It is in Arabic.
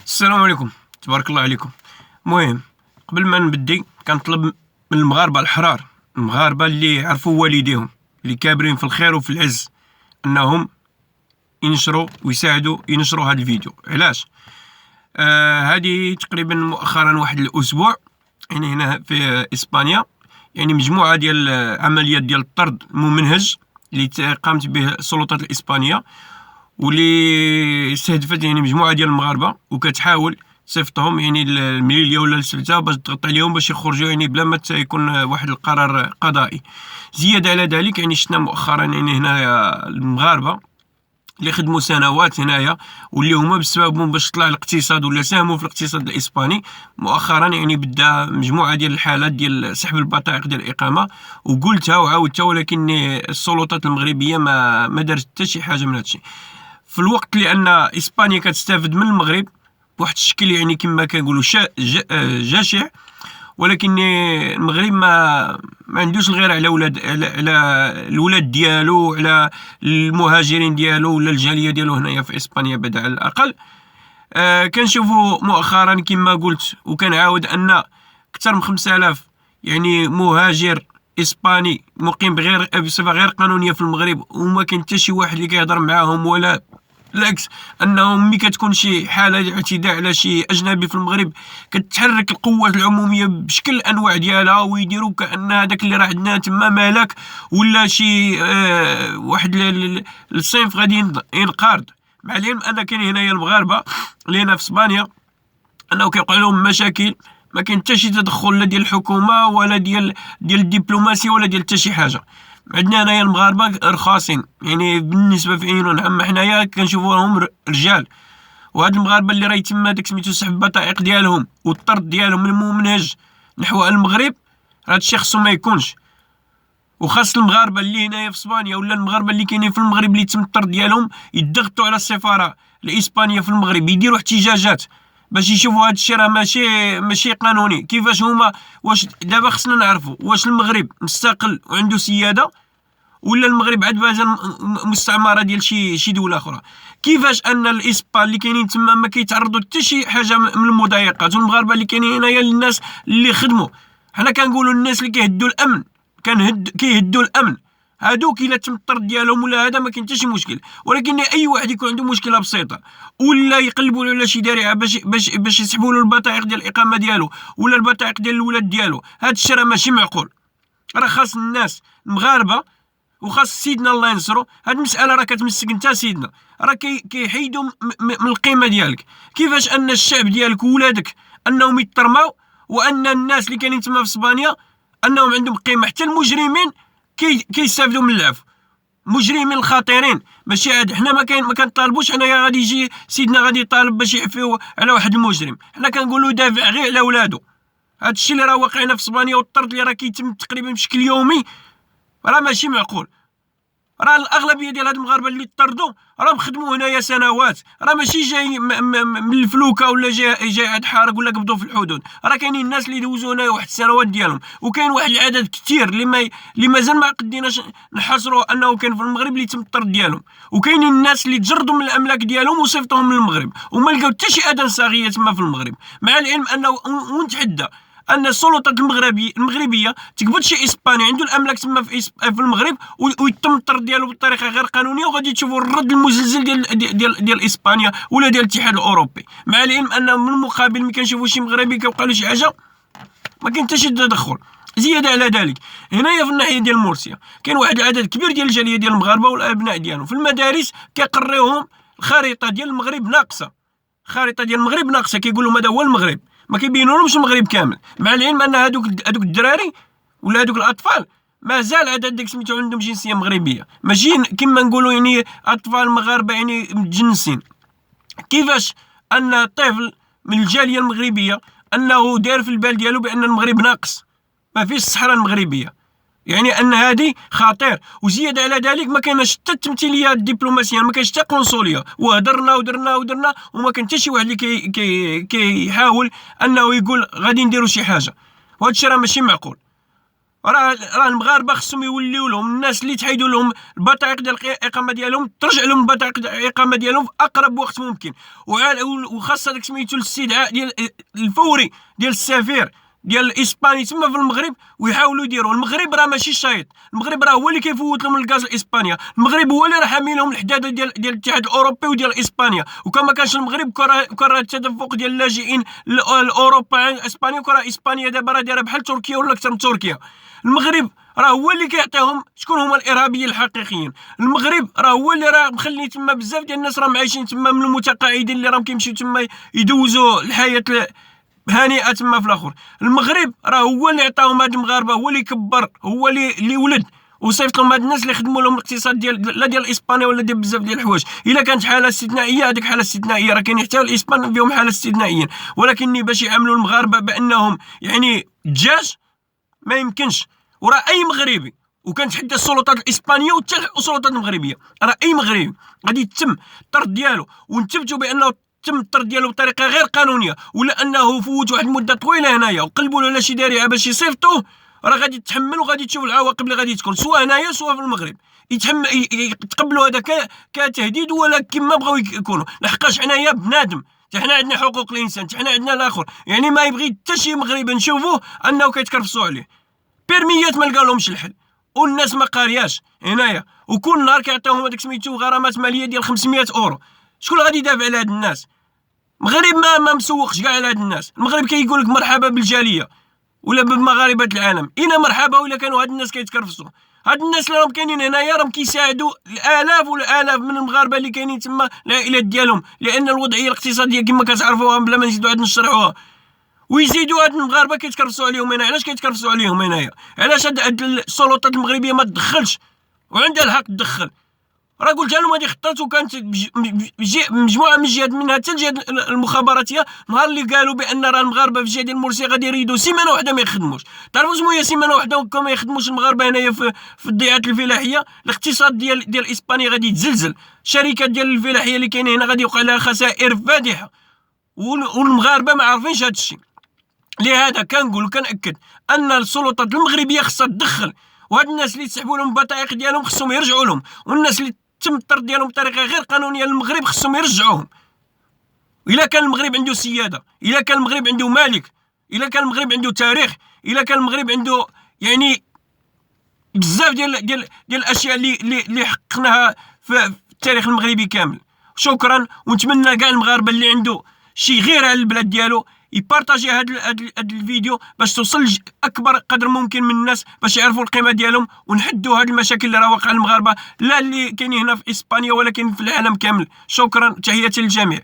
السلام عليكم، تبارك الله عليكم. المهم قبل ما نبدي كنطلب من المغاربه الحرار، المغاربه اللي يعرفوا والديهم اللي كابرين في الخير وفي العز، انهم ينشروا ويساعدوا ينشروا هذا الفيديو. علاش؟ هذه تقريبا مؤخرا واحد الاسبوع، يعني هنا في اسبانيا، يعني مجموعه ديال عمليات ديال الطرد الممنهج اللي قامت به السلطات الاسبانيه، واللي استهدفت يعني مجموعه ديال المغاربه، وكتحاول تصيفطهم يعني المليليه ولا السلته باش تضغط عليهم باش يخرجوا يعني بلا ما يكون واحد القرار قضائي. زياده على ذلك يعني شفنا مؤخرا يعني هنايا المغاربه اللي خدموا سنوات هنايا، واللي هما بسببهم باش طلع الاقتصاد ولا ساهموا في الاقتصاد الاسباني. مؤخرا يعني بدا مجموعه ديال الحالات ديال سحب البطائق ديال الاقامه، وقلتها وعاودتها، ولكن السلطات المغربيه ما دارت حتى شي حاجه من هذا الشيء. في الوقت لان اسبانيا كتستافد من المغرب بواحد الشكل يعني كما كنقولوا جشع، ولكن المغرب ما عندوش الغير على الولاد ديالو، على المهاجرين ديالو ولا الجاليه ديالو هنايا في اسبانيا بعد على الاقل. كنشوفوا مؤخرا كما قلت وكنعاود ان اكثر من 5000 يعني مهاجر اسباني مقيم بصفه غير قانونيه في المغرب، وما كاين حتى شي واحد اللي كيهضر معاهم، ولا بالعكس انهم ملي كتكون شي حاله اعتداء على شي اجنبي في المغرب كتحرك القوات العموميه بشكل الانواع ديالها، ويديروا كان هذاك اللي راه عندنا تما مالك ولا شي واحد الصنف غادي ينقرض. مع العلم ان كاين هنايا المغاربه اللي هنا في اسبانيا انه كيوقع لهم مشاكل، ما كاين حتى شي تدخل لا ديال الحكومه ولا ديال الدبلوماسيه ولا ديال حتى شي حاجه. عندنا هنايا المغاربه رخاصين يعني بالنسبه في عيونهم، اما حنايا كنشوفوهم رجال. وهاد المغاربه اللي راه يتم هذاك سميتو سحب البطائق ديالهم والطرد ديالهم الممنهج نحو المغرب، هذا الشيء خصو ما يكونش. وخاص المغاربه اللي هنايا في اسبانيا ولا المغاربه اللي كاينين في المغرب اللي تم الطرد ديالهم يضغطوا على السفاره الاسبانيه في المغرب، يديروا احتجاجات باش يشوفوا هذا الشيء راه ماشي قانوني. كيفاش هما؟ واش دابا خصنا نعرفوا واش المغرب مستقل وعنده سياده، ولا المغرب عاد باجا مستعمره ديال شي دوله اخرى؟ كيفاش ان الاسبان اللي كاينين تما ما كيتعرضوا حتى شي حاجه من المضايقات، والمغاربه اللي كاينين هنايا الناس اللي خدموا؟ حنا كنقولوا الناس اللي كيهدوا الامن كيهدوا الامن، هادوك الا تم الطرد ديالهم ولا هذا ما كاين حتى شي مشكل. ولكن اي واحد يكون عنده مشكله بسيطه ولا يقلبوا له على شي دارعه باش يسحبوا له البطائق ديال الاقامه ديالو ولا البطائق ديال الولاد ديالو، هذا الشيء راه ماشي معقول. راه خاص الناس المغاربه وخاص سيدنا الله ينصرو، هاد المساله راه كتمسك انت سيدنا، راه كيحيدوا من القيمه ديالك. كيفاش ان الشعب ديالك وولادك انهم يترماو، وان الناس اللي كاينين تما في اسبانيا انهم عندهم قيمه؟ حتى المجرمين كيستافدوا من العفو، مجرمين خطيرين. ماشي عاد حنا ما كنطالبوش حنايا غادي يجي سيدنا غادي يطالب باش يعفيو على واحد المجرم، حنا كنقولوا دافع غير على ولادو. هاد الشيء اللي راه واقع هنا في اسبانيا والطرد اللي راه كيتم تقريبا بشكل يومي راه ماشي معقول. راه الاغلبيه ديال هاد المغاربه اللي طردوا راهم خدموا هنايا سنوات، راه ماشي جاي من الفلوكه ولا جاي عاد حارق ولا قبضوا في الحدود. راه كاينين الناس اللي دوزوا هنايا واحد السنوات ديالهم، وكاين واحد العدد كثير اللي مازال ما قديناش نحصروا انه كاين في المغرب اللي تم الطرد ديالهم. وكاينين الناس اللي تجردوا من الاملاك ديالهم وصيفطوهم من المغرب وما لقاو حتى شي ادنى صاغيه تما في المغرب، مع العلم انه ونتحدى ان السلطات المغربيه تقبض شي اسباني عنده الاملاك تما في المغرب ويتم الطرد ديالو بطريقه غير قانونيه، وغادي تشوفوا الرد المزلزل ديال اسبانيا ولا ديال الاتحاد الاوروبي. مع العلم ان من المقابل ملي كنشوفوا شي مغربي كيوقع له شي حاجه ما كاين حتى شي تدخل. زياده على ذلك هنايا في الناحيه ديال مرسيا كاين واحد العدد كبير ديال الجاليه ديال المغاربه والابناء ديالهم في المدارس كيقريوهم الخريطه ديال المغرب ناقصه، الخريطه ديال المغرب ناقصه، كيقولوا هذا هو المغرب، ما كيبينولهمش المغرب كامل. مع العلم ان هادوك الدراري ولا هادوك الاطفال مازال عدد داك سميتو عندهم جنسيه مغربيه، ماشي كما نقولوا يعني اطفال مغاربه يعني متجنسين. كيفاش ان طفل من الجاليه المغربيه انه داير في البال ديالو بان المغرب ناقص، ما فيش الصحراء المغربيه؟ يعني ان هذه خطير. وزياده على ذلك ما كايناش حتى التمثيليه الدبلوماسيه، ما كاينش حتى قنصليه، وهضرنا وما كان حتى شي واحد اللي كيحاول انه يقول غادي نديروا شي حاجه. وهذا الشيء راه ماشي معقول. راه المغاربه خصهم يوليو لهم الناس اللي تحيدوا لهم البطائق ديال الاقامه ديالهم، ترجع لهم البطائق ديال الاقامه ديالهم في اقرب وقت ممكن، وخاصه داك سميتو الاستدعاء ديال الفوري ديال السفير ديال اسبانيا تما في المغرب، ويحاولوا يديروا. المغرب راه ماشي شايط، المغرب راه هو اللي كيفوت لهم الغاز لاسبانيا، المغرب هو اللي راه حامي لهم الحداد ديال الاتحاد الاوروبي وديال اسبانيا. وكما كانش المغرب كان راه التدفق ديال اللاجئين لاوروبا اسبانيا، وكان راه اسبانيا دابا راه دايره بحال تركيا ولا اكثر من تركيا. المغرب راه هو اللي كيعطيهم شكون هما الارهابيين الحقيقيين. المغرب راه هو اللي راه مخلي تما بزاف ديال الناس راهم عايشين تما من المتقاعدين اللي راهم كيمشيو تما يدوزوا الحياه هانئه تما في الاخر. المغرب راه هو اللي عطاهم هاد المغاربه، هو اللي كبر، هو اللي ولد وصيفط لهم هاد الناس اللي خدموا لهم الاقتصاد ديال اسبانيا ولا ديال بزاف ديال الحوايج. الا كانت حاله استثنائيه هذيك حاله استثنائيه، راه كاين حتى الاسبان فيهم حاله استثنائيه، ولكن باش يعاملوا المغاربه بانهم يعني دجاج ما يمكنش. وراه اي مغربي، وكنتحدى السلطات الاسبانيه وحتى السلطات المغربيه، راه اي مغربي غادي يتم الطرد ديالو ونثبتوا بانه تم الطرد ديالو بطريقه غير قانونيه، ولا انه فوت واحد المده طويله هنايا وقلبوا له على شي دارعه باش يصيفطوه، راه غادي تحمل وغادي تشوف العواقب اللي غادي تكون سواء هنايا سواء في المغرب. يتقبلوا هذا كتهديد ولا كما بغاو يكونوا، لحقاش حنايا بنادم، حنا عندنا حقوق الانسان، حنا عندنا الاخر. يعني ما يبغي حتى شي مغربي نشوفوه انه كيتكرفسوا عليه، بيرميات ما لقالهمش الحل، والناس ما قارياش هنايا، وكل نهار كيعطيوهم هذاك سميتو غرامات ماليه ديال 500 اورو. شكون غادي يدافع على هاد الناس؟ المغرب ما مسوقش كاع على هاد الناس. المغرب كيقول لك مرحبا بالجاليه ولا بمغاربه العالم، الا مرحبا ولا كانوا هاد الناس كيتكرفسوا. هاد الناس اللي راهم كاينين هنايا راهم كيساعدوا الالاف والالاف من المغاربه اللي كاينين تما العائلات ديالهم، لان الوضعيه الاقتصاديه كما كتعرفوها بلا ما نزيدو عاد نشرحوها. ويزيدوا هاد المغاربه كيتكرفسوا عليهم هنا. علاش كيتكرفسوا عليهم هنايا؟ علاش هاد السلطات المغربيه ما تدخلش؟ وعندها الحق تدخل. راه قلتها لهم هذه خطات، وكانت مجموعه من الجهات منها حتى الجهات المخابراتيه، نهار اللي قالوا بان راه المغاربه في الجهه ديال مرسي غادي يريدوا سيمانه واحده ما يخدموش. تعرفوا شنو هي سيمانه واحده وكما ما يخدموش المغاربه هنايا في الضيعات الفلاحيه؟ الاقتصاد ديال اسبانيا غادي يتزلزل، الشركات ديال الفلاحيه اللي كاينين هنا غادي يوقع لها خسائر فادحه، والمغاربه ما عارفينش هذا الشيء. لهذا كنقول وكنأكد ان السلطات المغربيه خصها تدخل، وهاد الناس اللي تسحبوا لهم البطائق ديالهم خصهم يرجعوا لهم، والناس اللي تم الطرد ديالهم بطريقه غير قانونيه للمغرب خصهم يرجعوهم. الا كان المغرب عنده سياده، الا كان المغرب عنده مالك، الا كان المغرب عنده تاريخ، الا كان المغرب عنده يعني بزاف ديال الاشياء اللي حققناها في التاريخ المغربي كامل. شكرا، ونتمنى كاع المغاربه اللي عنده شي غير على البلاد ديالو يبارطاجي هاد الفيديو باش توصل اكبر قدر ممكن من الناس باش يعرفوا القيمه ديالهم، ونحدوا هاد المشاكل اللي راه واقعه للمغاربه، لا اللي كاينين هنا في اسبانيا ولكن في العالم كامل. شكرا، تحياتي للجميع.